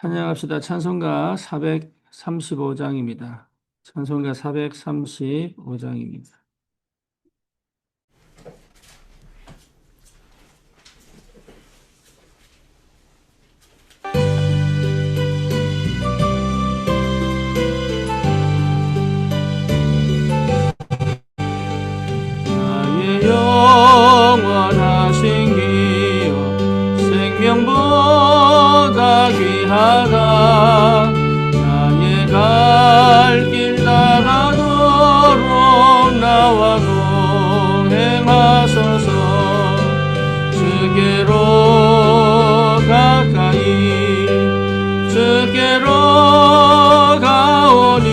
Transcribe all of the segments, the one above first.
찬양합시다. 찬송가 435장입니다. 찬송가 435장입니다. 나의 영원하신 기여 생명보다 귀하다. 나의 갈 길 다가도록 나와 동행하소서. 주께로 가까이 주께로 가오니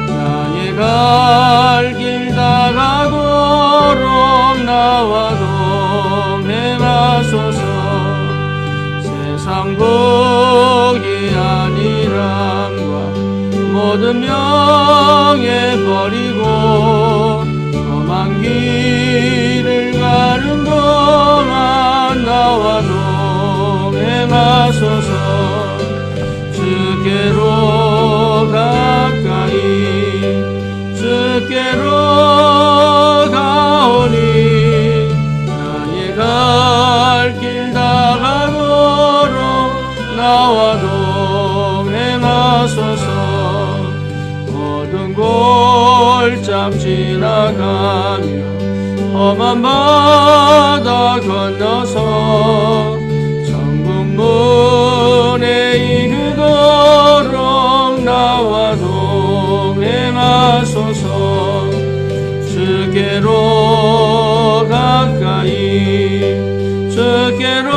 나의 갈 길 다가도록 나와 동행하소서. 세상 복이 아니람과 모든 명예 버리고 험한 길을 가는 동안 나와 동행하소서. 주께로 가까이 주께로 가오니 나의 갈 길 다가도록 나와 동행하소서. 모든 골짜기 지나가며 험한 바다 건너서 천국 문에 이르도록 나와 동행하소서. 주께로 가까이 주께로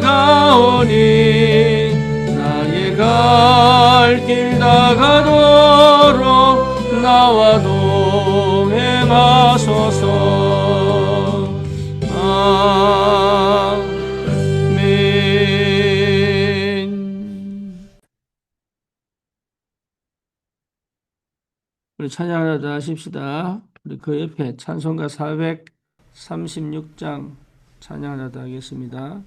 가오니 나의 갈 길 다가도록 나와 동행하소서. 아멘. 우리 찬양하다 하십시다. 우리 그 옆에 찬송가 436장 찬양하다 하겠습니다.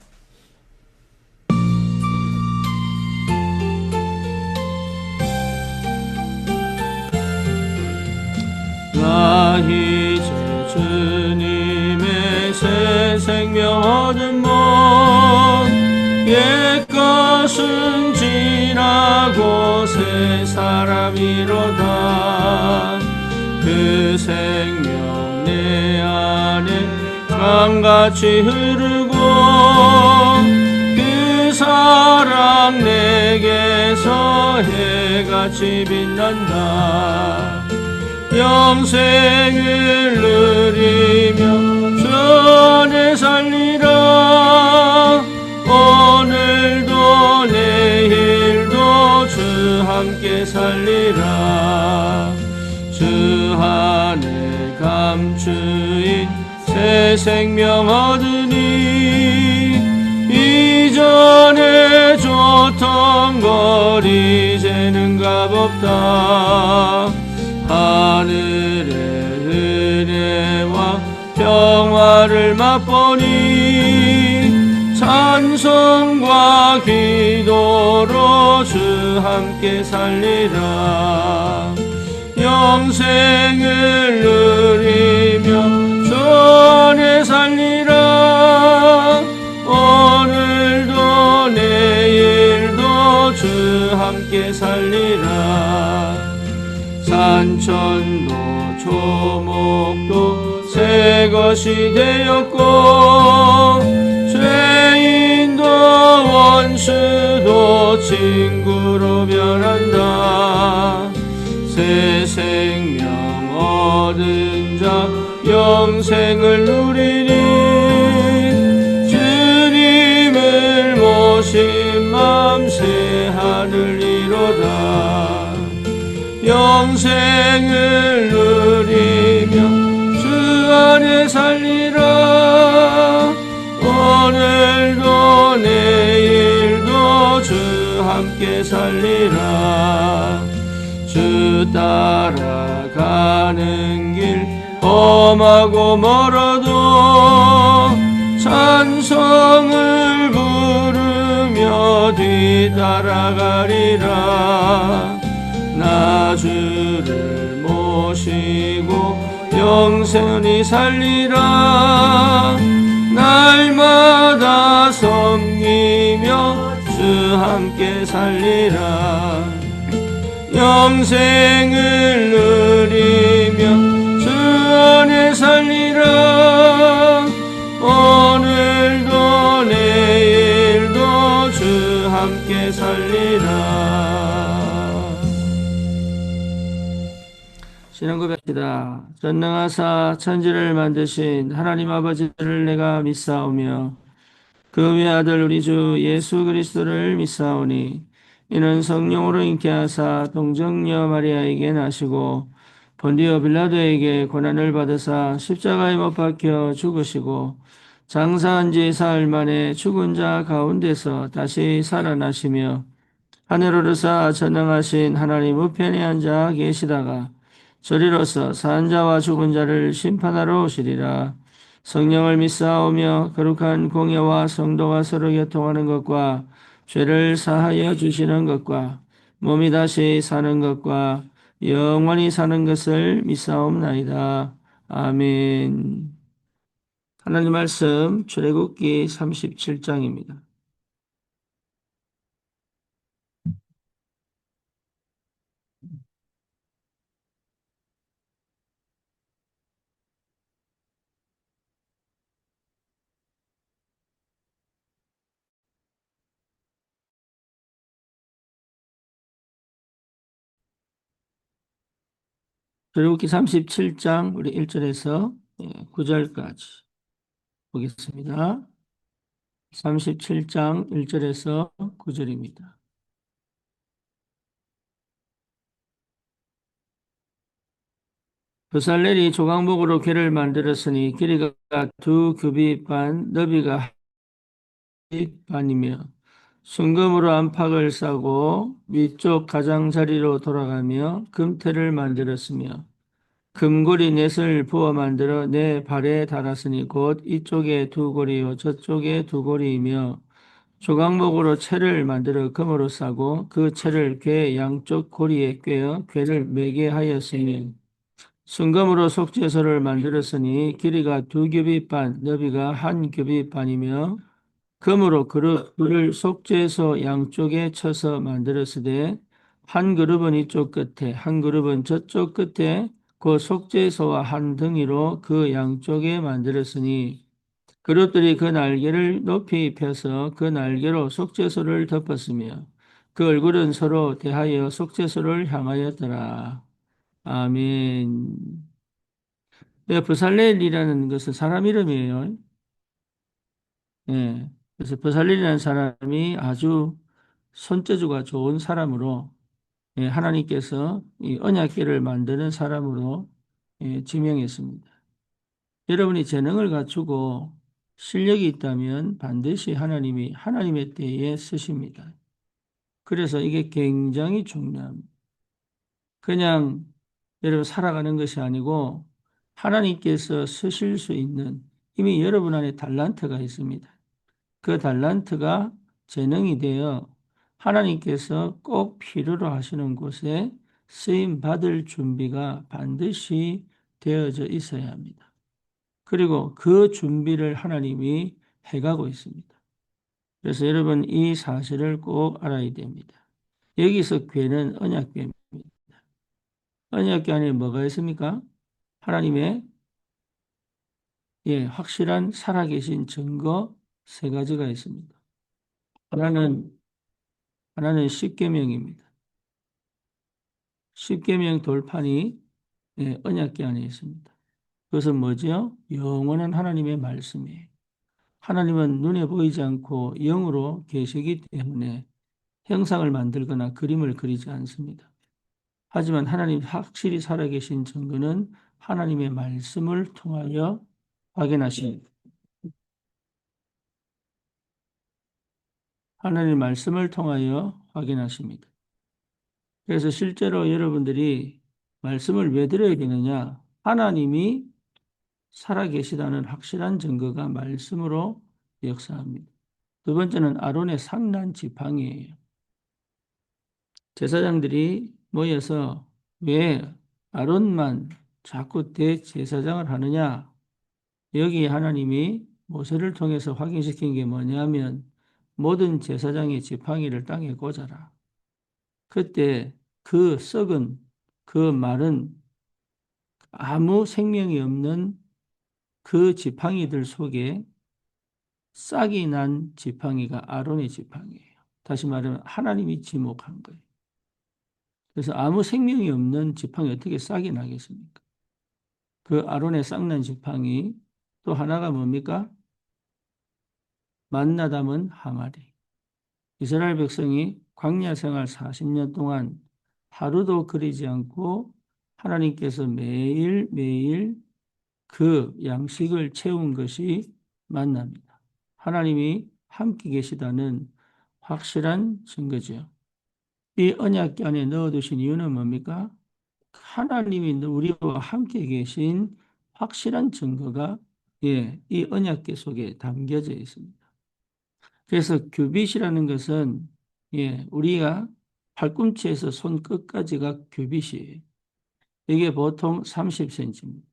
나 이제 주님의 새 생명 얻은 몸 옛것은 지나고 새 사람이로다. 그 생명 내 안에 강같이 흐르고 그 사랑 내게서 해같이 빛난다. 영생을 누리며 주 안에 살리라. 오늘도 내일도 주 함께 살리라. 주 안에 감추인 새 생명 얻으니 이전에 좋던 것 이제는 값없다. 하늘의 은혜와 평화를 맛보니 찬송과 기도로 주 함께 살리라. 영생을 누리며 주 안에 살리라. 오늘도 내일도 주 함께 살리라. 산천도 초목도 새 것이 되었고 죄인도 원수도 친구로 변한다. 새 생명 얻은 자 영생을 누리니 주님을 모신 맘 새 하늘이로다. 영생을 누리며 주 안에 살리라. 오늘도 내일도 주 함께 살리라. 주 따라가는 길 험하고 멀어도 찬송을 부르며 뒤따라가리라. 나 주를 모시고 영생이 살리라. 날마다 섬기며 주 함께 살리라. 영생을 누리며 주 안에 살리라. 오늘도 내일도 주 함께 살리라. 신앙 고백합니다. 전능하사 천지를 만드신 하나님 아버지를 내가 믿사오며 그 외아들 우리 주 예수 그리스도를 믿사오니 이는 성령으로 잉태하사 동정녀 마리아에게 나시고 본디오 빌라도에게 고난을 받으사 십자가에 못 박혀 죽으시고 장사한 지 사흘 만에 죽은 자 가운데서 다시 살아나시며 하늘 오르사 전능하신 하나님 우편에 앉아 계시다가 저리로서 산 자와 죽은 자를 심판하러 오시리라. 성령을 믿사오며 거룩한 공예와 성도가 서로 교통하는 것과 죄를 사하여 주시는 것과 몸이 다시 사는 것과 영원히 사는 것을 믿사옵나이다. 아멘. 하나님 말씀 출애굽기 37장입니다. 출애굽기 37장 우리 1절에서 9절까지 보겠습니다. 37장 1절에서 9절입니다. 부살렐이 조각목으로 궤를 만들었으니 길이가 2규빗 반, 너비가 1규빗 반이며 순금으로 안팎을 싸고 위쪽 가장자리로 돌아가며 금태를 만들었으며 금고리 넷을 부어 만들어 내 발에 달았으니 곧 이쪽에 두 고리요 저쪽에 두 고리이며 조각목으로 채를 만들어 금으로 싸고 그 채를 궤 양쪽 고리에 꿰어 궤를 매게 하였으니 순금으로 속죄소를 만들었으니 길이가 2규빗 반, 너비가 1규빗 반이며 금으로 그룹 둘을 속죄소 양쪽에 쳐서 만들었으되 한 그룹은 이쪽 끝에 한 그룹은 저쪽 끝에 그 속죄소와 한 덩이로 그 양쪽에 만들었으니 그룹들이 그 날개를 높이 펴서 그 날개로 속죄소를 덮었으며 그 얼굴은 서로 대하여 속죄소를 향하였더라. 아멘. 네, 브살렐이라는 것은 사람 이름이에요. 예. 그래서 브살렐이라는 사람이 아주 손재주가 좋은 사람으로 하나님께서 이 언약궤를 만드는 사람으로 지명했습니다. 여러분이 재능을 갖추고 실력이 있다면 반드시 하나님이 하나님의 때에 쓰십니다. 그래서 이게 굉장히 중요합니다. 그냥 여러분 살아가는 것이 아니고 하나님께서 쓰실 수 있는 이미 여러분 안에 달란트가 있습니다. 그 달란트가 재능이 되어 하나님께서 꼭 필요로 하시는 곳에 쓰임 받을 준비가 반드시 되어져 있어야 합니다. 그리고 그 준비를 하나님이 해가고 있습니다. 그래서 여러분 이 사실을 꼭 알아야 됩니다. 여기서 궤는 언약궤입니다. 언약궤 안에 뭐가 있습니까? 하나님의 확실한 살아계신 증거 세 가지가 있습니다. 하나는 십계명입니다. 십계명 돌판이 언약궤 안에 있습니다. 그것은 뭐죠? 영원한 하나님의 말씀이에요. 하나님은 눈에 보이지 않고 영으로 계시기 때문에 형상을 만들거나 그림을 그리지 않습니다. 하지만 하나님 확실히 살아계신 증거는 하나님의 말씀을 통하여 확인하십니다. 하나님의 말씀을 통하여 확인하십니다. 그래서 실제로 여러분들이 말씀을 왜 들어야 되느냐? 하나님이 살아계시다는 확실한 증거가 말씀으로 역사합니다. 두 번째는 아론의 상난 지팡이예요. 제사장들이 모여서 왜 아론만 자꾸 대제사장을 하느냐? 여기 하나님이 모세를 통해서 확인시킨 게 뭐냐면 모든 제사장의 지팡이를 땅에 꽂아라. 그때 그 썩은 그 말은 아무 생명이 없는 그 지팡이들 속에 싹이 난 지팡이가 아론의 지팡이예요. 다시 말하면 하나님이 지목한 거예요. 그래서 아무 생명이 없는 지팡이 어떻게 싹이 나겠습니까? 그 아론의 싹난 지팡이 또 하나가 뭡니까? 만나 담은 항아리. 이스라엘 백성이 광야 생활 40년 동안 하루도 그리지 않고 하나님께서 매일매일 그 양식을 채운 것이 만납니다. 하나님이 함께 계시다는 확실한 증거죠. 이 언약궤 안에 넣어두신 이유는 뭡니까? 하나님이 우리와 함께 계신 확실한 증거가 이 언약궤 속에 담겨져 있습니다. 그래서 규빗이라는 것은 우리가 팔꿈치에서 손끝까지가 규빗이에요. 이게 보통 30cm입니다.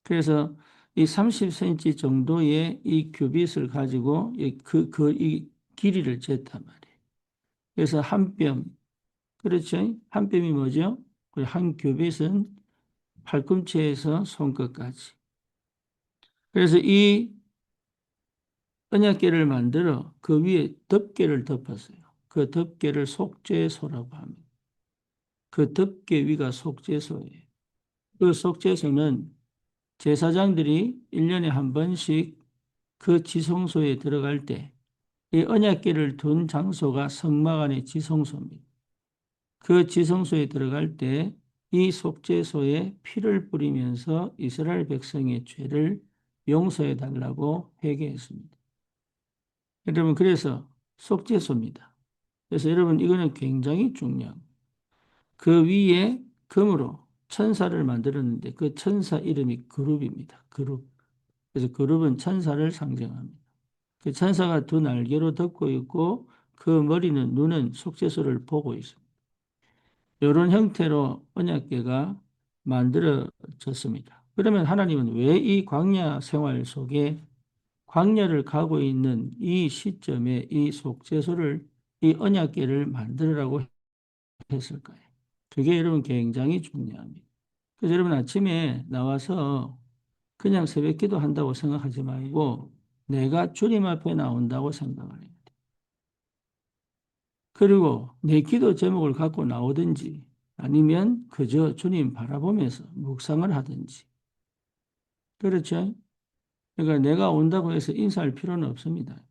그래서 이 30cm 정도의 이 규빗을 가지고 이 길이를 쟀단 말이에요. 그래서 한 뼘, 그렇죠? 한 뼘이 뭐죠? 한 규빗은 팔꿈치에서 손끝까지. 그래서 이 언약궤를 만들어 그 위에 덮개를 덮었어요. 그 덮개를 속죄소라고 합니다. 그 덮개 위가 속죄소예요. 그 속죄소는 제사장들이 1년에 한 번씩 그 지성소에 들어갈 때 이 언약궤를 둔 장소가 성막 안의 지성소입니다. 그 지성소에 들어갈 때 이 속죄소에 피를 뿌리면서 이스라엘 백성의 죄를 용서해 달라고 회개했습니다. 여러분, 그래서 속죄소입니다. 그래서 여러분, 이거는 굉장히 중요합니다. 그 위에 금으로 천사를 만들었는데 그 천사 이름이 그룹입니다. 그룹. 그래서 그룹은 천사를 상징합니다. 그 천사가 두 날개로 덮고 있고 그 머리는 눈은 속죄소를 보고 있습니다. 이런 형태로 언약궤가 만들어졌습니다. 그러면 하나님은 왜 이 광야 생활 속에 광야를 가고 있는 이 시점에 이 속죄소를 이 언약궤를 만들으라고 했을까요? 그게 여러분 굉장히 중요합니다. 그래서 여러분 아침에 나와서 그냥 새벽 기도 한다고 생각하지 말고 내가 주님 앞에 나온다고 생각을 해야 돼. 그리고 내 기도 제목을 갖고 나오든지 아니면 그저 주님 바라보면서 묵상을 하든지. 그렇죠? 그러니까 내가 온다고 해서 인사할 필요는 없습니다.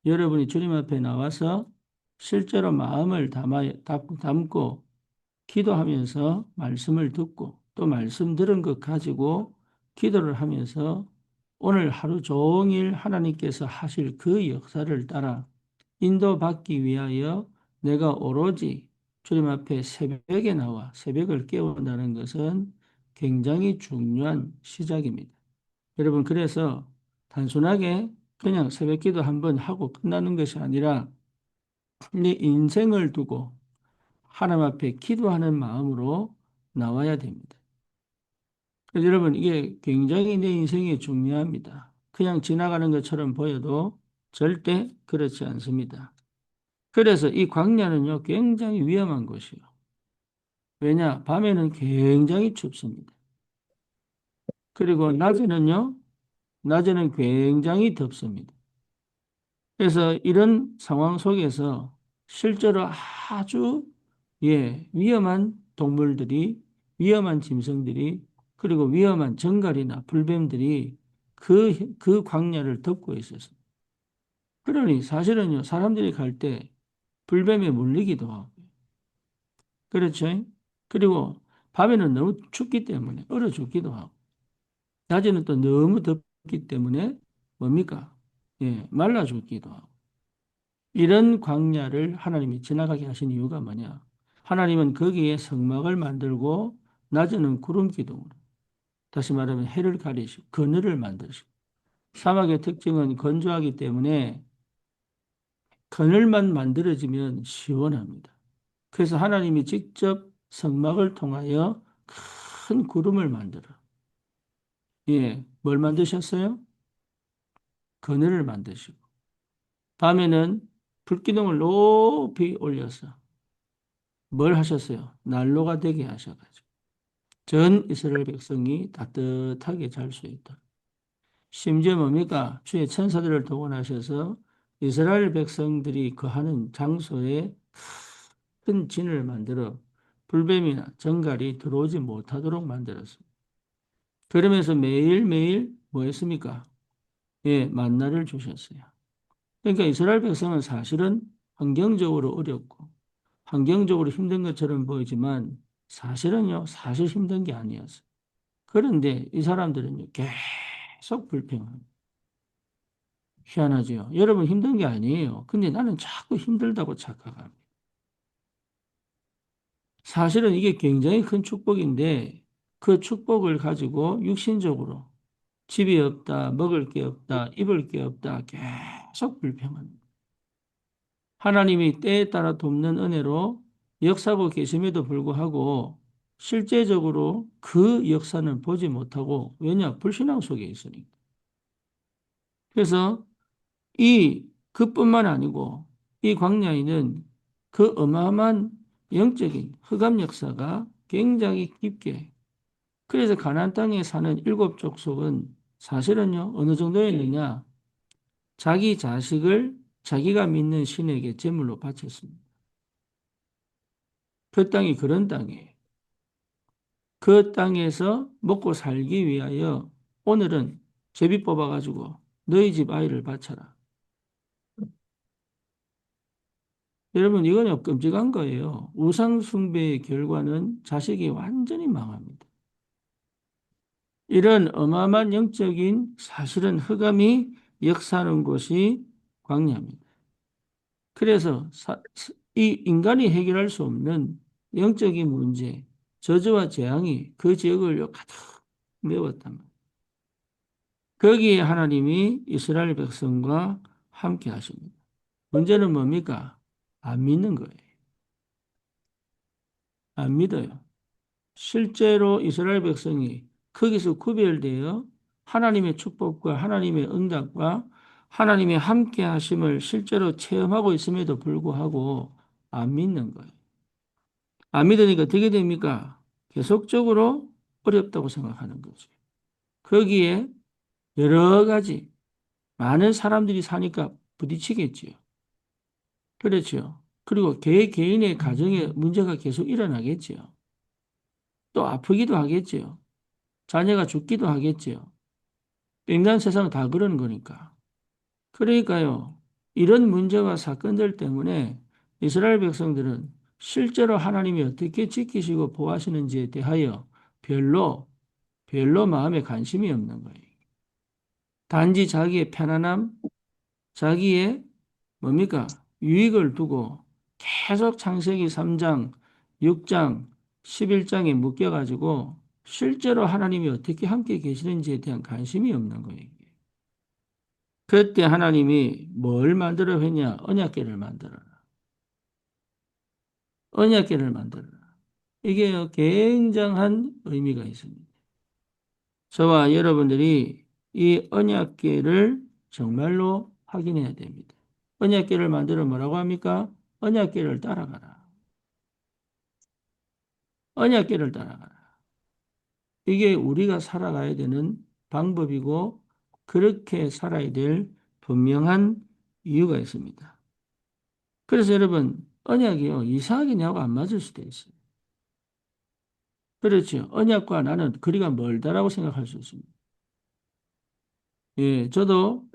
여러분이 주님 앞에 나와서 실제로 마음을 담고 기도하면서 말씀을 듣고 또 말씀 들은 것 가지고 기도를 하면서 오늘 하루 종일 하나님께서 하실 그 역사를 따라 인도받기 위하여 내가 오로지 주님 앞에 새벽에 나와 새벽을 깨운다는 것은 굉장히 중요한 시작입니다. 여러분, 그래서 단순하게 그냥 새벽 기도 한번 하고 끝나는 것이 아니라 네 인생을 두고 하나님 앞에 기도하는 마음으로 나와야 됩니다. 그래서 여러분, 이게 굉장히 내 인생에 중요합니다. 그냥 지나가는 것처럼 보여도 절대 그렇지 않습니다. 그래서 이 광야는요, 굉장히 위험한 곳이요. 왜냐? 밤에는 굉장히 춥습니다. 그리고 낮에는 굉장히 덥습니다. 그래서 이런 상황 속에서 실제로 아주 위험한 동물들이, 위험한 짐승들이, 그리고 위험한 정갈이나 불뱀들이 그 광야를 덮고 있었습니다. 그러니 사실은요, 사람들이 갈 때 불뱀에 물리기도 하고, 그렇죠? 그리고 밤에는 너무 춥기 때문에 얼어 죽기도 하고, 낮에는 또 너무 덥기 때문에 뭡니까? 말라 죽기도 하고. 이런 광야를 하나님이 지나가게 하신 이유가 뭐냐? 하나님은 거기에 성막을 만들고 낮에는 구름 기둥으로, 다시 말하면 해를 가리시고 그늘을 만드시고, 사막의 특징은 건조하기 때문에 그늘만 만들어지면 시원합니다. 그래서 하나님이 직접 성막을 통하여 큰 구름을 만들어. 예, 뭘 만드셨어요? 그늘을 만드시고. 밤에는 불기둥을 높이 올려서 뭘 하셨어요? 난로가 되게 하셔가지고 전 이스라엘 백성이 따뜻하게 잘 수 있다. 심지어 뭡니까? 주의 천사들을 동원하셔서 이스라엘 백성들이 거하는 장소에 큰 진을 만들어 불뱀이나 정갈이 들어오지 못하도록 만들었습니다. 그러면서 매일매일 뭐 했습니까? 예, 만나를 주셨어요. 그러니까 이스라엘 백성은 사실은 환경적으로 어렵고 환경적으로 힘든 것처럼 보이지만 사실은요, 사실 힘든 게 아니었어요. 그런데 이 사람들은요, 계속 불평합니다. 희한하지요. 여러분 힘든 게 아니에요. 근데 나는 자꾸 힘들다고 착각합니다. 사실은 이게 굉장히 큰 축복인데 그 축복을 가지고 육신적으로 집이 없다, 먹을 게 없다, 입을 게 없다 계속 불평합니다. 하나님이 때에 따라 돕는 은혜로 역사하고 계심에도 불구하고 실제적으로 그 역사는 보지 못하고 왜냐? 불신앙 속에 있으니까. 그래서 그뿐만 아니고 이 광야에는 그 어마어마한 영적인 흑암 역사가 굉장히 깊게 그래서 가나안 땅에 사는 일곱 족속은 사실은요 어느 정도였느냐 자기 자식을 자기가 믿는 신에게 제물로 바쳤습니다. 그 땅이 그런 땅이에요. 그 땅에서 먹고 살기 위하여 오늘은 제비 뽑아가지고 너희 집 아이를 바쳐라. 여러분 이거는 끔찍한 거예요. 우상 숭배의 결과는 자식이 완전히 망합니다. 이런 어마어마한 영적인 사실은 흑암이 역사하는 곳이 광야입니다. 그래서 이 인간이 해결할 수 없는 영적인 문제, 저주와 재앙이 그 지역을 가득 메웠단 말이에요. 거기에 하나님이 이스라엘 백성과 함께 하십니다. 문제는 뭡니까? 안 믿는 거예요. 안 믿어요. 실제로 이스라엘 백성이 거기서 구별되어 하나님의 축복과 하나님의 응답과 하나님의 함께 하심을 실제로 체험하고 있음에도 불구하고 안 믿는 거예요. 안 믿으니까 어떻게 됩니까? 계속적으로 어렵다고 생각하는 거죠. 거기에 여러 가지 많은 사람들이 사니까 부딪히겠지요. 그렇죠. 그리고 개인의 가정에 문제가 계속 일어나겠지요. 또 아프기도 하겠지요. 자녀가 죽기도 하겠지요. 인간 세상은 다 그런 거니까. 그러니까요, 이런 문제와 사건들 때문에 이스라엘 백성들은 실제로 하나님이 어떻게 지키시고 보호하시는지에 대하여 별로 마음에 관심이 없는 거예요. 단지 자기의 편안함, 자기의 뭡니까? 유익을 두고 계속 창세기 3장, 6장, 11장에 묶여가지고 실제로 하나님이 어떻게 함께 계시는지에 대한 관심이 없는 거예요. 그때 하나님이 뭘 만들어 했냐? 언약궤를 만들어라. 언약궤를 만들어라. 이게 굉장한 의미가 있습니다. 저와 여러분들이 이 언약궤를 정말로 확인해야 됩니다. 언약궤를 만들어 뭐라고 합니까? 언약궤를 따라가라. 언약궤를 따라가라. 이게 우리가 살아가야 되는 방법이고 그렇게 살아야 될 분명한 이유가 있습니다. 그래서 여러분 언약이요 이상하게 나하고 안 맞을 수도 있어요. 그렇죠. 언약과 나는 거리가 멀다라고 생각할 수 있습니다. 예, 저도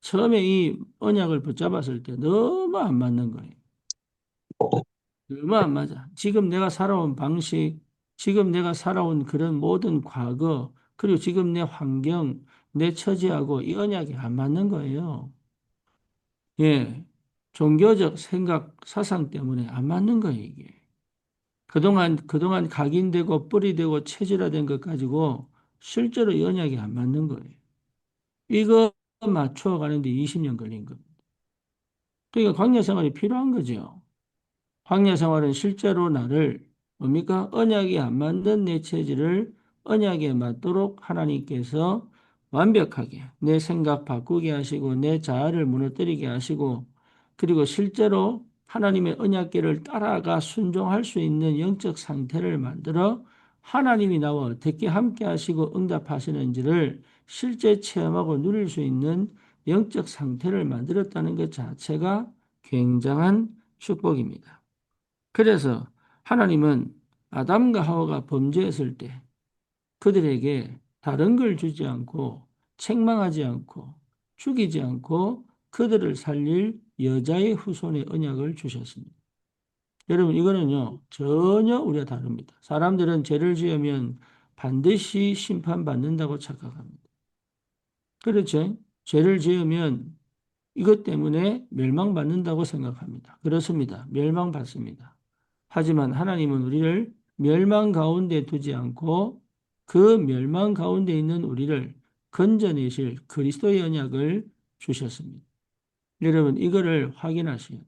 처음에 이 언약을 붙잡았을 때 너무 안 맞는 거예요. 너무 안 맞아. 지금 내가 살아온 방식, 지금 내가 살아온 그런 모든 과거, 그리고 지금 내 환경, 내 처지하고 이 언약이 안 맞는 거예요. 예. 종교적 생각, 사상 때문에 안 맞는 거예요, 이게. 그동안 각인되고 뿌리되고 체질화된 것 가지고 실제로 이 언약이 안 맞는 거예요. 이거 맞춰 가는데 20년 걸린 겁니다. 그러니까 광야 생활이 필요한 거죠. 광야 생활은 실제로 나를 뭡니까? 언약이 안 맞는 내 체질을 언약에 맞도록 하나님께서 완벽하게 내 생각 바꾸게 하시고 내 자아를 무너뜨리게 하시고 그리고 실제로 하나님의 언약궤를 따라가 순종할 수 있는 영적 상태를 만들어 하나님이 나와 어떻게 함께 하시고 응답하시는지를 실제 체험하고 누릴 수 있는 영적 상태를 만들었다는 것 자체가 굉장한 축복입니다. 그래서 하나님은 아담과 하와가 범죄했을 때 그들에게 다른 걸 주지 않고 책망하지 않고 죽이지 않고 그들을 살릴 여자의 후손의 언약을 주셨습니다. 여러분, 이거는요, 전혀 우리가 다릅니다. 사람들은 죄를 지으면 반드시 심판받는다고 착각합니다. 그렇죠? 죄를 지으면 이것 때문에 멸망받는다고 생각합니다. 그렇습니다. 멸망받습니다. 하지만 하나님은 우리를 멸망 가운데 두지 않고 그 멸망 가운데 있는 우리를 건져내실 그리스도의 언약을 주셨습니다. 여러분, 이거를 확인하셔야 돼요.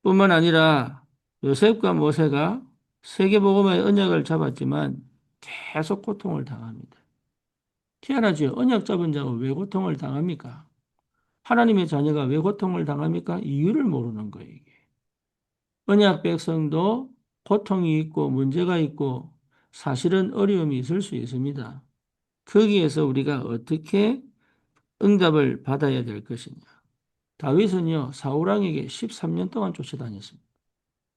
뿐만 아니라 요셉과 모세가 세계복음의 언약을 잡았지만 계속 고통을 당합니다. 희한하죠? 언약 잡은 자가 왜 고통을 당합니까? 하나님의 자녀가 왜 고통을 당합니까? 이유를 모르는 거예요, 이게. 언약 백성도 고통이 있고 문제가 있고 사실은 어려움이 있을 수 있습니다. 거기에서 우리가 어떻게 응답을 받아야 될 것이냐. 다윗은요, 사울왕에게 13년 동안 쫓아다녔습니다.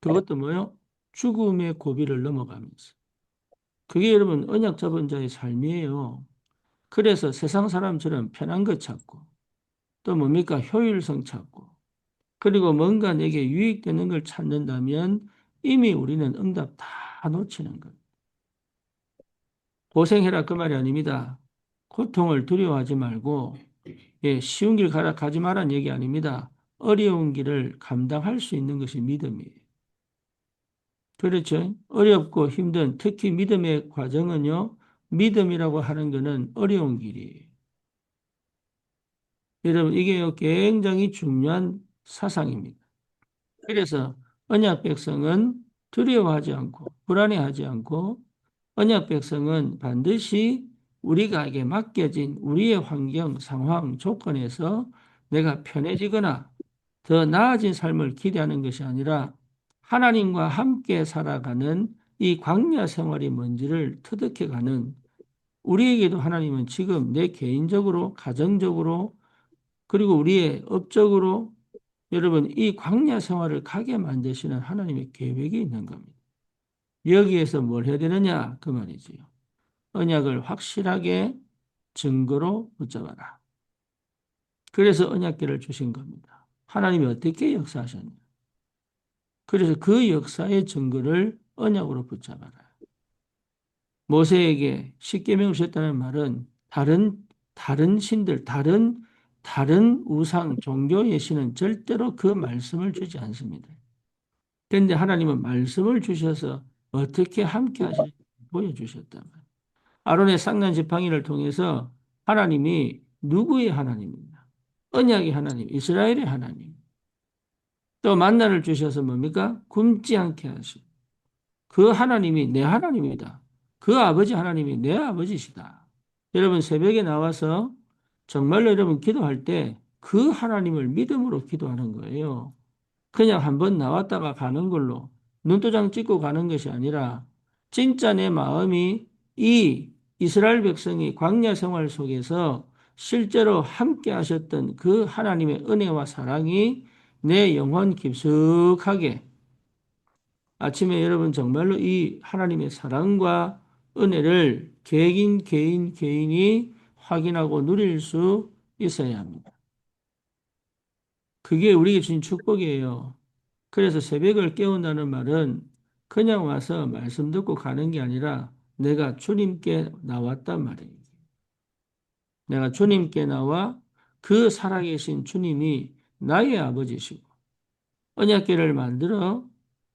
그것도 뭐요? 죽음의 고비를 넘어가면서. 그게 여러분 언약 잡은 자의 삶이에요. 그래서 세상 사람처럼 편한 것 찾고 또 뭡니까? 효율성 찾고 그리고 뭔가 내게 유익되는 걸 찾는다면 이미 우리는 응답 다 놓치는 거예요. 고생해라 그 말이 아닙니다. 고통을 두려워하지 말고 예, 쉬운 길 가라 가지 마라는 얘기 아닙니다. 어려운 길을 감당할 수 있는 것이 믿음이에요. 그렇죠? 어렵고 힘든 특히 믿음의 과정은요. 믿음이라고 하는 것은 어려운 길이에요. 여러분 이게 굉장히 중요한 사상입니다. 그래서 언약 백성은 두려워하지 않고 불안해하지 않고 언약 백성은 반드시 우리가에게 맡겨진 우리의 환경, 상황, 조건에서 내가 편해지거나 더 나아진 삶을 기대하는 것이 아니라 하나님과 함께 살아가는 이 광야 생활이 뭔지를 터득해가는 우리에게도 하나님은 지금 내 개인적으로, 가정적으로, 그리고 우리의 업적으로 여러분 이 광야 생활을 가게 만드시는 하나님의 계획이 있는 겁니다. 여기에서 뭘 해야 되느냐? 그 말이지요. 언약을 확실하게 증거로 붙잡아라. 그래서 언약궤를 주신 겁니다. 하나님이 어떻게 역사하셨냐? 그래서 그 역사의 증거를 언약으로 붙잡아라. 모세에게 십계명을 주셨다는 말은 다른 신들, 다른 우상 종교의 신은 절대로 그 말씀을 주지 않습니다. 그런데 하나님은 말씀을 주셔서 어떻게 함께 하실지 보여주셨단 말이에요. 아론의 쌍난 지팡이를 통해서 하나님이 누구의 하나님이냐? 언약의 하나님, 이스라엘의 하나님. 또 만나를 주셔서 뭡니까? 굶지 않게 하시고. 그 하나님이 내 하나님이다. 그 아버지 하나님이 내 아버지시다. 여러분 새벽에 나와서 정말로 여러분 기도할 때 그 하나님을 믿음으로 기도하는 거예요. 그냥 한번 나왔다가 가는 걸로 눈도장 찍고 가는 것이 아니라 진짜 내 마음이 이 이스라엘 백성이 광야 생활 속에서 실제로 함께 하셨던 그 하나님의 은혜와 사랑이 내 영혼 깊숙하게 아침에 여러분 정말로 이 하나님의 사랑과 은혜를 개인이 확인하고 누릴 수 있어야 합니다. 그게 우리에게 주신 축복이에요. 그래서 새벽을 깨운다는 말은 그냥 와서 말씀 듣고 가는 게 아니라 내가 주님께 나왔단 말이에요. 내가 주님께 나와 그 살아계신 주님이 나의 아버지시고 언약궤를 만들어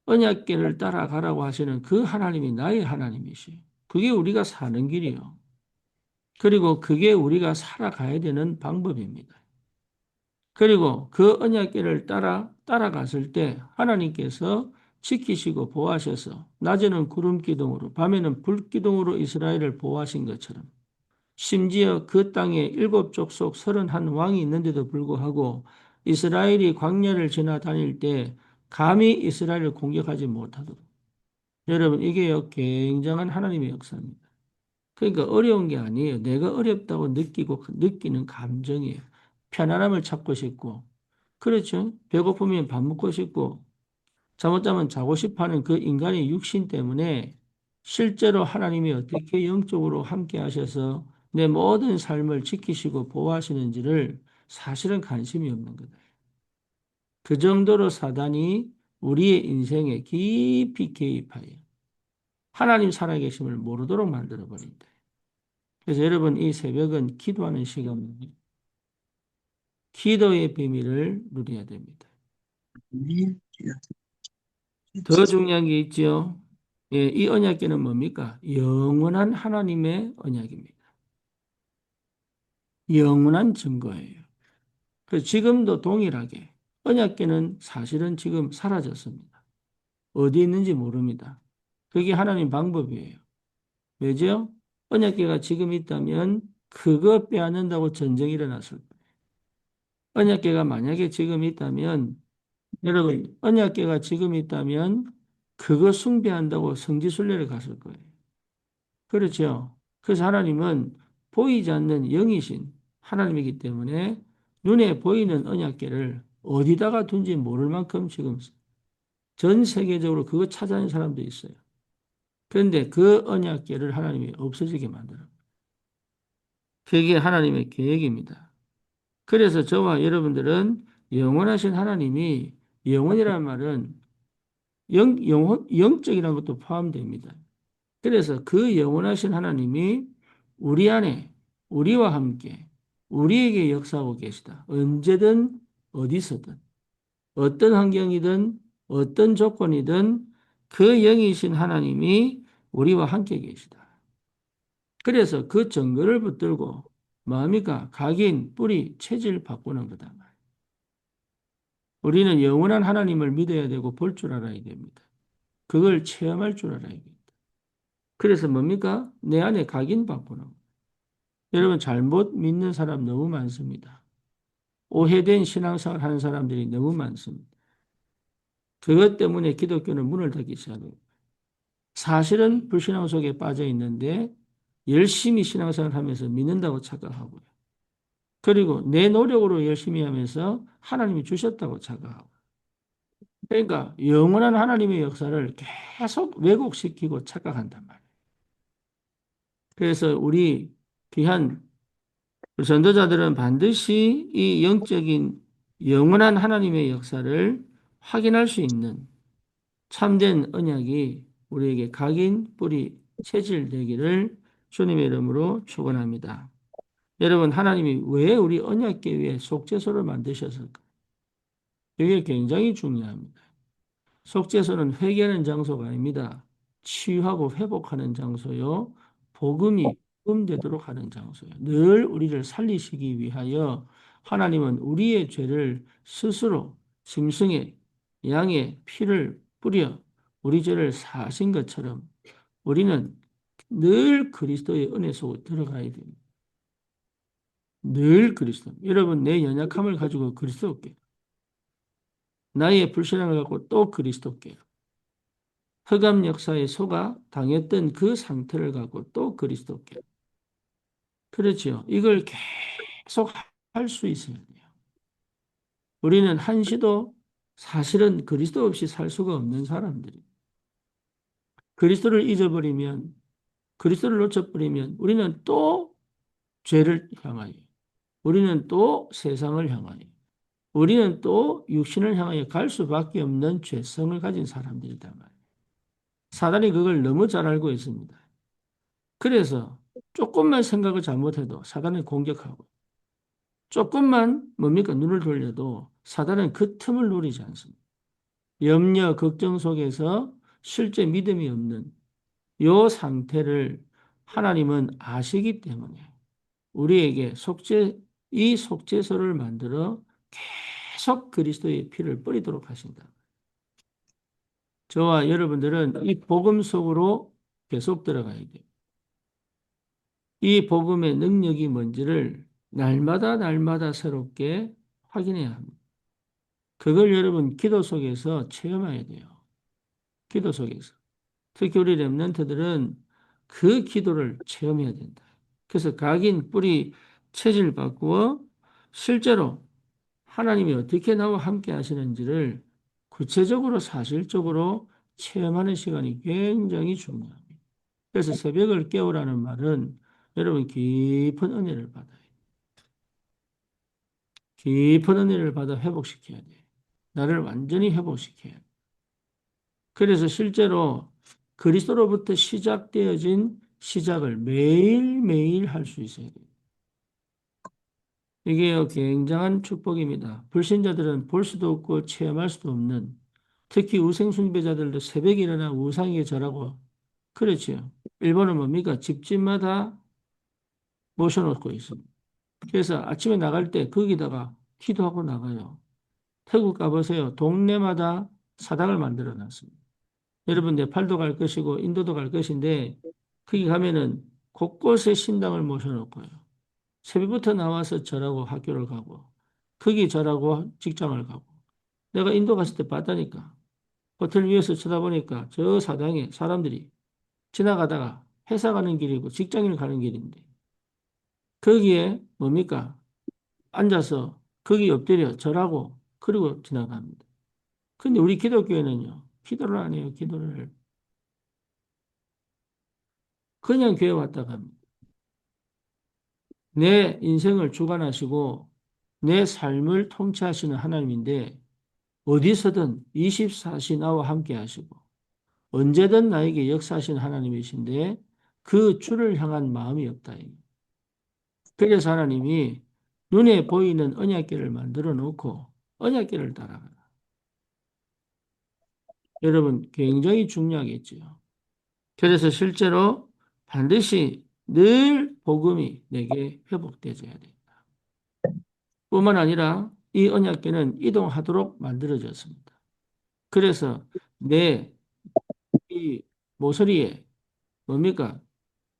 언약궤를 따라가라고 하시는 그 하나님이 나의 하나님이시요. 그게 우리가 사는 길이요. 그리고 그게 우리가 살아가야 되는 방법입니다. 그리고 그 언약궤를 따라갔을 때 하나님께서 지키시고 보호하셔서 낮에는 구름 기둥으로 밤에는 불 기둥으로 이스라엘을 보호하신 것처럼 심지어 그 땅에 일곱 족속 31 왕이 있는데도 불구하고 이스라엘이 광야를 지나다닐 때 감히 이스라엘을 공격하지 못하도록. 여러분, 이게요, 굉장한 하나님의 역사입니다. 그러니까 어려운 게 아니에요. 내가 어렵다고 느끼는 감정이에요. 편안함을 찾고 싶고, 그렇죠? 배고프면 밥 먹고 싶고, 잠못 자면 자고 싶어 하는 그 인간의 육신 때문에 실제로 하나님이 어떻게 영적으로 함께 하셔서 내 모든 삶을 지키시고 보호하시는지를 사실은 관심이 없는 거다. 그 정도로 사단이 우리의 인생에 깊이 개입하여 하나님 살아계심을 모르도록 만들어버린다. 그래서 여러분, 이 새벽은 기도하는 시간입니다. 기도의 비밀을 누려야 됩니다. 아멘. 더 중요한 게 있죠. 예, 이 언약궤는 뭡니까? 영원한 하나님의 언약입니다. 영원한 증거예요. 그래서 지금도 동일하게 언약궤는 사실은 지금 사라졌습니다. 어디 있는지 모릅니다. 그게 하나님 방법이에요. 왜죠? 언약궤가 지금 있다면 그거 빼앗는다고 전쟁이 일어났을 거예요. 언약궤가 만약에 지금 있다면 여러분, 언약궤가 지금 있다면 그거 숭배한다고 성지순례를 갔을 거예요. 그렇죠. 그래서 하나님은 보이지 않는 영이신 하나님이기 때문에 눈에 보이는 언약궤를 어디다가 둔지 모를 만큼 지금 전 세계적으로 그거 찾아낸 사람도 있어요. 그런데 그 언약궤를 하나님이 없어지게 만들어요. 그게 하나님의 계획입니다. 그래서 저와 여러분들은 영원하신 하나님이 영원이라는 말은 영적이라는 것도 포함됩니다. 그래서 그 영원하신 하나님이 우리 안에 우리와 함께 우리에게 역사하고 계시다. 언제든 어디서든 어떤 환경이든 어떤 조건이든 그 영이신 하나님이 우리와 함께 계시다. 그래서 그 증거를 붙들고 마음이가 각인, 뿌리, 체질 바꾸는 거다. 우리는 영원한 하나님을 믿어야 되고 볼 줄 알아야 됩니다. 그걸 체험할 줄 알아야 됩니다. 그래서 뭡니까? 내 안에 각인 바꾸는 거. 여러분 잘못 믿는 사람 너무 많습니다. 오해된 신앙생활 하는 사람들이 너무 많습니다. 그것 때문에 기독교는 문을 닫기 시작해요. 사실은 불신앙 속에 빠져 있는데 열심히 신앙생활 하면서 믿는다고 착각하고요. 그리고 내 노력으로 열심히 하면서 하나님이 주셨다고 착각하고. 그러니까 영원한 하나님의 역사를 계속 왜곡시키고 착각한단 말이에요. 그래서 우리 귀한 전도자들은 반드시 이 영적인 영원한 하나님의 역사를 확인할 수 있는 참된 언약이 우리에게 각인, 뿌리, 체질되기를 주님의 이름으로 축원합니다. 여러분, 하나님이 왜 우리 언약궤 위에 속죄소를 만드셨을까? 이게 굉장히 중요합니다. 속죄소는 회개하는 장소가 아닙니다. 치유하고 회복하는 장소요. 복음이 복음되도록 하는 장소예요. 늘 우리를 살리시기 위하여 하나님은 우리의 죄를 스스로 짐승의 양의 피를 뿌려 우리 죄를 사하신 것처럼 우리는 늘 그리스도의 은혜 속으로 들어가야 됩니다. 늘 그리스도. 여러분, 내 연약함을 가지고 그리스도께, 나의 불신앙을 갖고 또 그리스도께, 흑암 역사에 속아 당했던 그 상태를 갖고 또 그리스도께. 그렇죠. 이걸 계속 할 수 있어야 돼요. 우리는 한시도 사실은 그리스도 없이 살 수가 없는 사람들이. 그리스도를 잊어버리면, 그리스도를 놓쳐버리면 우리는 또 죄를 향하여, 우리는 또 세상을 향하여, 우리는 또 육신을 향하여 갈 수밖에 없는 죄성을 가진 사람들이다 말이에요. 사단이 그걸 너무 잘 알고 있습니다. 그래서 조금만 생각을 잘못해도 사단을 공격하고 조금만 뭡니까? 눈을 돌려도 사단은 그 틈을 노리지 않습니다. 염려, 걱정 속에서 실제 믿음이 없는 이 상태를 하나님은 아시기 때문에 우리에게 이 속죄소를 만들어 계속 그리스도의 피를 뿌리도록 하신다. 저와 여러분들은 이 복음 속으로 계속 들어가야 돼요. 이 복음의 능력이 뭔지를 날마다 날마다 새롭게 확인해야 합니다. 그걸 여러분 기도 속에서 체험해야 돼요. 기도 속에서. 특히 우리 렘넌트들은 그 기도를 체험해야 된다. 그래서 각인 뿌리 체질 바꾸어 실제로 하나님이 어떻게 나와 함께 하시는지를 구체적으로 사실적으로 체험하는 시간이 굉장히 중요합니다. 그래서 새벽을 깨우라는 말은 여러분 깊은 은혜를 받아요. 깊은 은혜를 받아 회복시켜야 돼. 나를 완전히 회복시켜야 돼. 그래서 실제로 그리스도로부터 시작되어진 시작을 매일매일 할 수 있어야 돼요. 이게 굉장한 축복입니다. 불신자들은 볼 수도 없고 체험할 수도 없는, 특히 우상숭배자들도 새벽에 일어나 우상에게 절하고, 그렇죠. 일본은 뭡니까? 집집마다 모셔놓고 있습니다. 그래서 아침에 나갈 때 거기다가 기도하고 나가요. 태국 가보세요. 동네마다 사당을 만들어 놨습니다. 여러분, 네팔도 갈 것이고 인도도 갈 것인데 거기 가면은 곳곳에 신당을 모셔놓고요. 새벽부터 나와서 절하고 학교를 가고 거기 절하고 직장을 가고 내가 인도 갔을 때 봤다니까. 호텔 위에서 쳐다보니까 저 사당에 사람들이 지나가다가 회사 가는 길이고 직장을 가는 길인데 거기에 뭡니까? 앉아서 거기 엎드려 절하고 그리고 지나갑니다. 근데 우리 기독교회는요. 기도를 안 해요. 기도를. 그냥 교회 왔다 갑니다. 내 인생을 주관하시고 내 삶을 통치하시는 하나님인데 어디서든 24시 나와 함께 하시고 언제든 나에게 역사하시는 하나님이신데 그 주를 향한 마음이 없다. 그래서 하나님이 눈에 보이는 언약궤를 만들어 놓고 언약궤를 따라가라. 여러분 굉장히 중요하겠죠. 그래서 실제로 반드시 늘 복음이 내게 회복되어야 돼. 뿐만 아니라 이 언약궤는 이동하도록 만들어졌습니다. 그래서 내 이 모서리에 뭡니까?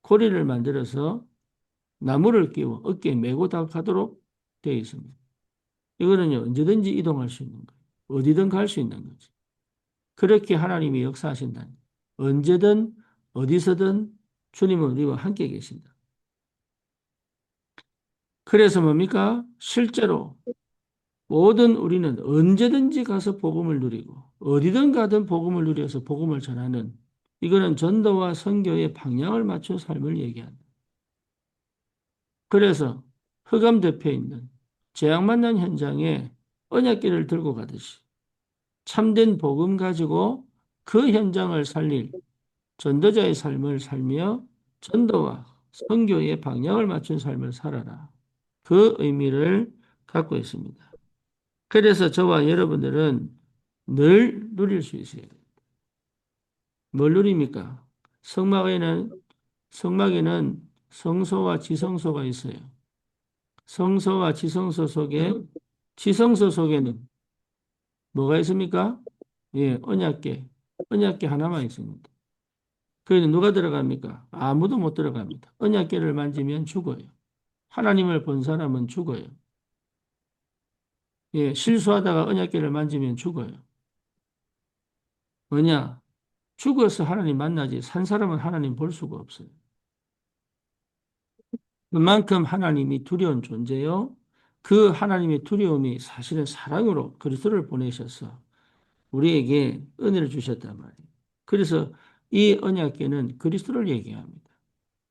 고리를 만들어서 나무를 끼워 어깨에 메고 가도록 되어 있습니다. 이거는요, 언제든지 이동할 수 있는 거예요. 어디든 갈 수 있는 거지. 그렇게 하나님이 역사하신다니. 언제든 어디서든 주님은 우리와 함께 계신다. 그래서 뭡니까? 실제로 모든 우리는 언제든지 가서 복음을 누리고 어디든 가든 복음을 누려서 복음을 전하는 이거는 전도와 선교의 방향을 맞춘 삶을 얘기한다. 그래서 흑암 덮여 있는 재앙 만난 현장에 언약궤를 들고 가듯이 참된 복음 가지고 그 현장을 살릴 전도자의 삶을 살며 전도와 선교의 방향을 맞춘 삶을 살아라. 그 의미를 갖고 있습니다. 그래서 저와 여러분들은 늘 누릴 수 있어요. 뭘 누립니까? 성막에는 성소와 지성소가 있어요. 성소와 지성소 속에는 뭐가 있습니까? 예, 언약궤. 언약궤 하나만 있습니다. 그래서 누가 들어갑니까? 아무도 못 들어갑니다. 언약궤를 만지면 죽어요. 하나님을 본 사람은 죽어요. 예, 실수하다가 언약궤를 만지면 죽어요. 뭐냐? 죽어서 하나님 만나지 산 사람은 하나님 볼 수가 없어요. 그만큼 하나님이 두려운 존재요. 그 하나님의 두려움이 사실은 사랑으로 그리스도를 보내셔서 우리에게 은혜를 주셨단 말이에요. 그래서 이 언약궤는 그리스도를 얘기합니다.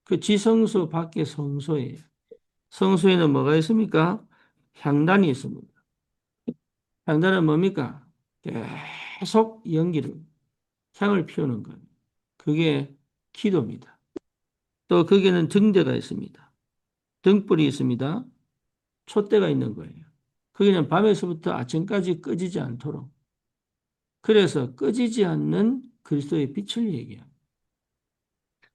그 지성소 밖에 성소예요. 성소에는 뭐가 있습니까? 향단이 있습니다. 향단은 뭡니까? 계속 향을 피우는 거예요. 그게 기도입니다. 또 거기에는 등대가 있습니다. 등불이 있습니다. 촛대가 있는 거예요. 거기는 밤에서부터 아침까지 꺼지지 않도록. 그래서 꺼지지 않는 그리스도의 빛을 얘기합니다.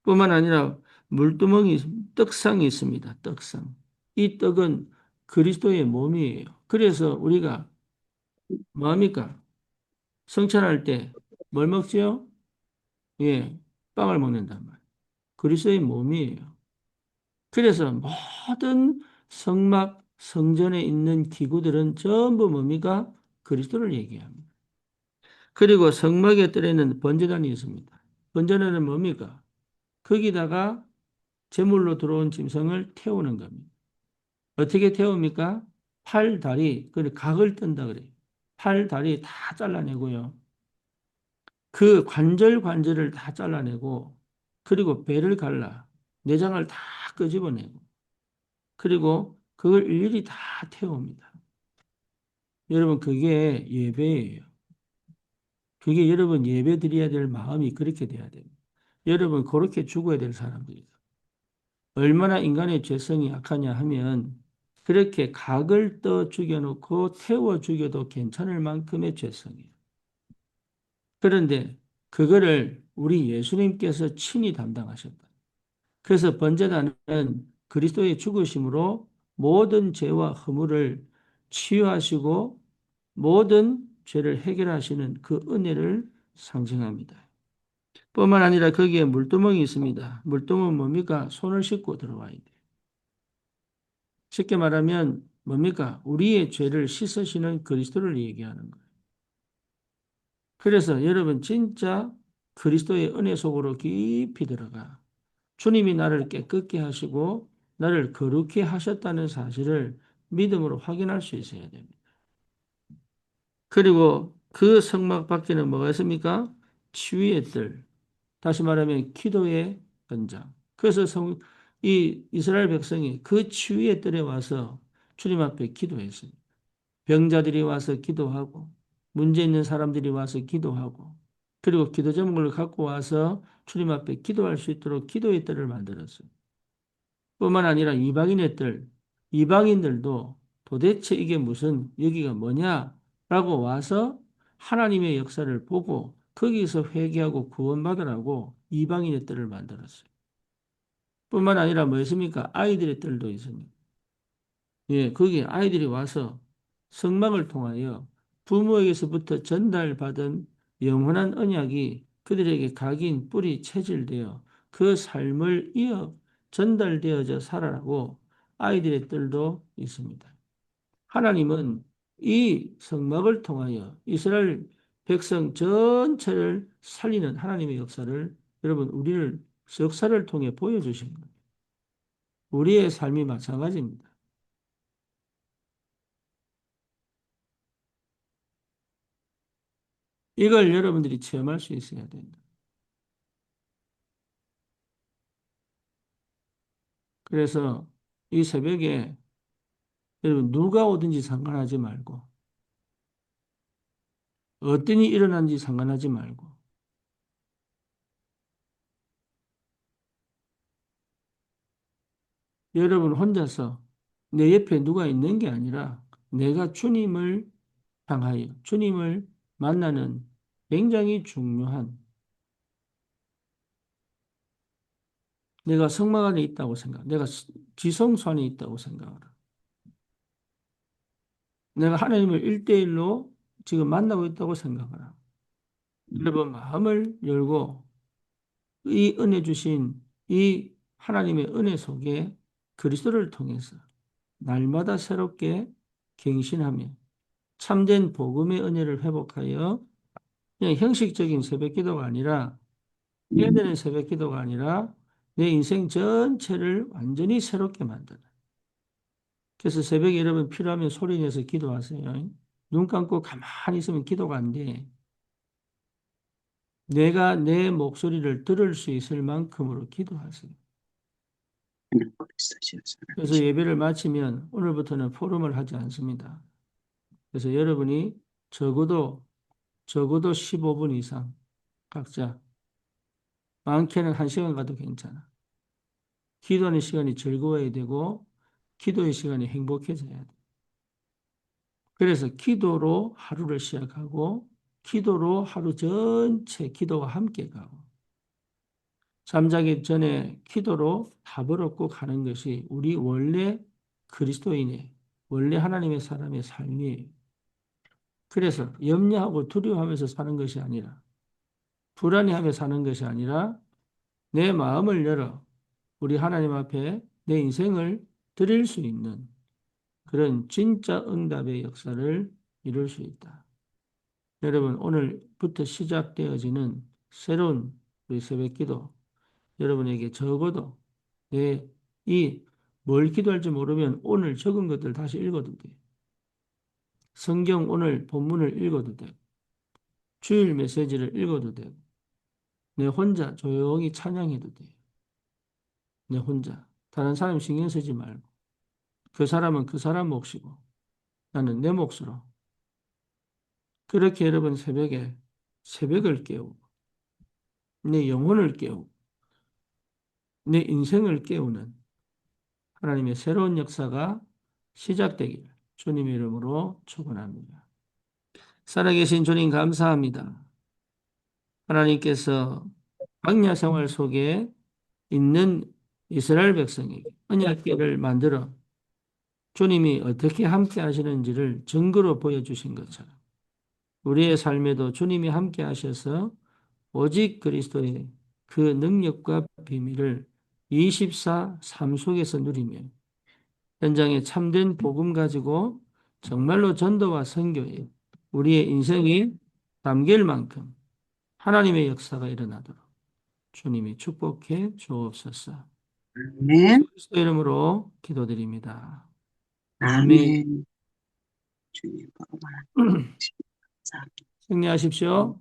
뿐만 아니라 물두멍이, 떡상이 있습니다. 떡상. 이 떡은 그리스도의 몸이에요. 그래서 우리가 뭐합니까? 성찬할 때 뭘 먹지요? 예, 빵을 먹는단 말이에요. 그리스도의 몸이에요. 그래서 모든 성막, 성전에 있는 기구들은 전부 뭡니까? 그리스도를 얘기합니다. 그리고 성막의 뜰에는 번제단이 있습니다. 번제단은 뭡니까? 거기다가 제물로 들어온 짐승을 태우는 겁니다. 어떻게 태웁니까? 팔, 다리, 그 각을 뜬다 그래요. 팔, 다리 다 잘라내고요. 그 관절을 다 잘라내고, 그리고 배를 갈라, 내장을 다 끄집어내고, 그리고 그걸 일일이 다 태웁니다. 여러분, 그게 예배예요. 그게 여러분 예배 드려야 될 마음이 그렇게 돼야 됩니다. 여러분, 그렇게 죽어야 될 사람들이다. 얼마나 인간의 죄성이 약하냐 하면, 그렇게 각을 떠 죽여놓고 태워 죽여도 괜찮을 만큼의 죄성이에요. 그런데 그거를 우리 예수님께서 친히 담당하셨다. 그래서 번제단은 그리스도의 죽으심으로 모든 죄와 허물을 치유하시고 모든 죄를 해결하시는 그 은혜를 상징합니다. 뿐만 아니라 거기에 물두멍이 있습니다. 물두멍은 뭡니까? 손을 씻고 들어와야 돼요. 쉽게 말하면 뭡니까? 우리의 죄를 씻으시는 그리스도를 얘기하는 거예요. 그래서 여러분 진짜 그리스도의 은혜 속으로 깊이 들어가 주님이 나를 깨끗게 하시고 나를 거룩히 하셨다는 사실을 믿음으로 확인할 수 있어야 됩니다. 그리고 그 성막 밖에는 뭐가 있습니까? 치유의 뜰. 다시 말하면 기도의 현장. 그래서 이 이스라엘 백성이 그 치유의 뜰에 와서 주님 앞에 기도했습니다. 병자들이 와서 기도하고 문제 있는 사람들이 와서 기도하고 그리고 기도 제목을 갖고 와서 주님 앞에 기도할 수 있도록 기도의 뜰을 만들었어요. 뿐만 아니라 이방인들도 도대체 이게 무슨 여기가 뭐냐라고 와서 하나님의 역사를 보고 거기서 회개하고 구원받으라고 이방인의 뜰을 만들었어요. 뿐만 아니라 뭐였습니까? 아이들의 뜰도 있습니다. 예, 거기 아이들이 와서 성막을 통하여 부모에게서부터 전달받은 영원한 언약이 그들에게 각인 뿌리 체질되어 그 삶을 이어 전달되어져 살아라고 아이들의 뜰도 있습니다. 하나님은 이 성막을 통하여 이스라엘 백성 전체를 살리는 하나님의 역사를 여러분 우리를 역사를 통해 보여주신 거예요. 우리의 삶이 마찬가지입니다. 이걸 여러분들이 체험할 수 있어야 된다. 그래서 이 새벽에 여러분 누가 오든지 상관하지 말고 어떤 일이 일어난지 상관하지 말고 여러분 혼자서 내 옆에 누가 있는 게 아니라 내가 주님을 향하여 주님을 만나는 굉장히 중요한 내가 성막 안에 있다고 생각, 내가 지성소 안에 있다고 생각하라. 내가 하나님을 일대일로 지금 만나고 있다고 생각하라. 여러분 마음을 열고 이 은혜 주신 이 하나님의 은혜 속에 그리스도를 통해서 날마다 새롭게 갱신하며 참된 복음의 은혜를 회복하여 그냥 형식적인 새벽 기도가 아니라 해야 되는 새벽 기도가 아니라 내 인생 전체를 완전히 새롭게 만드는. 그래서 새벽에 여러분 필요하면 소리 내서 기도하세요. 눈 감고 가만히 있으면 기도가 안 돼. 내가 내 목소리를 들을 수 있을 만큼으로 기도하세요. 그래서 예배를 마치면 오늘부터는 포럼을 하지 않습니다. 그래서 여러분이 적어도 15분 이상 각자 많게는 1시간 가도 괜찮아. 기도하는 시간이 즐거워야 되고 기도의 시간이 행복해져야 돼. 그래서 기도로 하루를 시작하고 기도로 하루 전체 기도와 함께 가고 잠자기 전에 기도로 답을 얻고 가는 것이 우리 원래 그리스도인의 원래 하나님의 사람의 삶이에요. 그래서 염려하고 두려워하면서 사는 것이 아니라, 불안해하며 사는 것이 아니라, 내 마음을 열어 우리 하나님 앞에 내 인생을 드릴 수 있는 그런 진짜 응답의 역사를 이룰 수 있다. 여러분, 오늘부터 시작되어지는 새로운 우리 새벽기도, 여러분에게 적어도 뭘 기도할지 모르면 오늘 적은 것들 다시 읽어도 돼요. 성경 오늘 본문을 읽어도 되고, 주일 메시지를 읽어도 되고, 내 혼자 조용히 찬양해도 돼요. 내 혼자. 다른 사람 신경 쓰지 말고. 그 사람은 그 사람 몫이고, 나는 내 몫으로. 그렇게 여러분 새벽을 깨우고, 내 영혼을 깨우고, 내 인생을 깨우는 하나님의 새로운 역사가 시작되기를 주님의 이름으로 축원합니다. 살아계신 주님 감사합니다. 하나님께서 광야 생활 속에 있는 이스라엘 백성에게 언약궤를 만들어 주님이 어떻게 함께 하시는지를 증거로 보여주신 것처럼 우리의 삶에도 주님이 함께 하셔서 오직 그리스도의 그 능력과 비밀을 24 삶 속에서 누리며 현장에 참된 복음 가지고 정말로 전도와 선교에 우리의 인생이 담길 만큼 하나님의 역사가 일어나도록 주님이 축복해 주옵소서. 예수 아멘. 그리스도 이름으로 기도드립니다. 아멘. 아멘. 주님, 보고 말합니다. 승리하십시오.